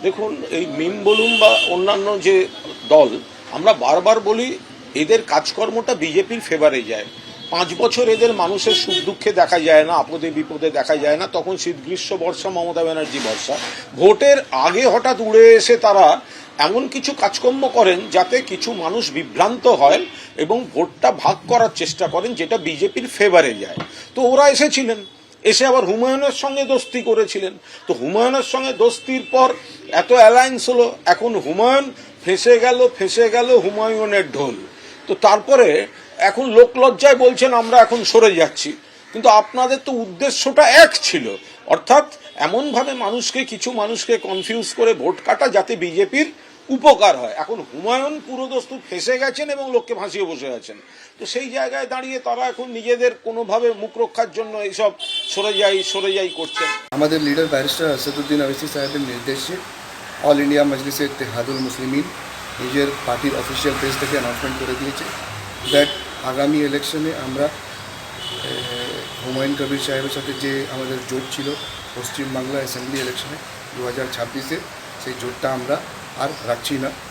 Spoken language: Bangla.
দেখুন, এই মিম বলুন বা অন্যান্য যে দল, আমরা বারবার বলি এদের কাজকর্মটা বিজেপির ফেভারে যায়। 5 বছর এদের মানুষের সুখ দুঃখে দেখা যায় না, আপদে বিপদে দেখা যায় না। তখন শীত গ্রীষ্ম বর্ষা, মমতা ব্যানার্জি বর্ষা। ভোটের আগে হঠাৎ উড়ে এসে তারা এমন কিছু কাজকর্ম করেন যাতে কিছু মানুষ বিভ্রান্ত হয় এবং ভোটটা ভাগ করার চেষ্টা করেন, যেটা বিজেপির ফেভারে যায়। তো ওরা এসেছিলেন, এসে আবার হুমায়ুনের সঙ্গে দোস্তি করেছিলেন। তো হুমায়ুনের সঙ্গে দোস্তির পর এত অ্যালায়েন্স হলো, এখন হুমায়ুন ফেঁসে গেল হুমায়ুনের ঢোল। তো তারপরে এখন লোকলজ্জায় বলছেন আমরা এখন সরে যাচ্ছি, কিন্তু আপনাদের তো উদ্দেশ্যটা এক ছিল, অর্থাৎ এমনভাবে কিছু মানুষকে কনফিউজ করে ভোট কাটা যাতে বিজেপির উপকার হয়। এখন হুমায়ুন পুরোদস্তুর ফেঁসে গেছেন এবং লোককে ভাসিয়ে বসে আছেন। তো সেই জায়গায় দাঁড়িয়ে তারা এখন নিজেদের কোনোভাবে মুখ রক্ষার জন্য এইসব সরে যাই করছেন। আমাদের লিডার ব্যারিস্টার আসাদুদ্দিন ওয়াইসি সাহেবের নির্দেশে অল ইন্ডিয়া মজলিসে ইত্তেহাদুল মুসলিমিন নিজের পার্টির অফিসিয়াল পেজ থেকে অ্যানাউন্সমেন্ট করে দিয়েছে দ্যাট আগামী ইলেকশনে আমরা হুমায়ুন কবির সাহেবের সাথে যে আমাদের জোট ছিল পশ্চিমবাংলা অ্যাসেম্বলি ইলেকশনে 2026-এ, সেই জোটটা আমরা আর রাখছি না।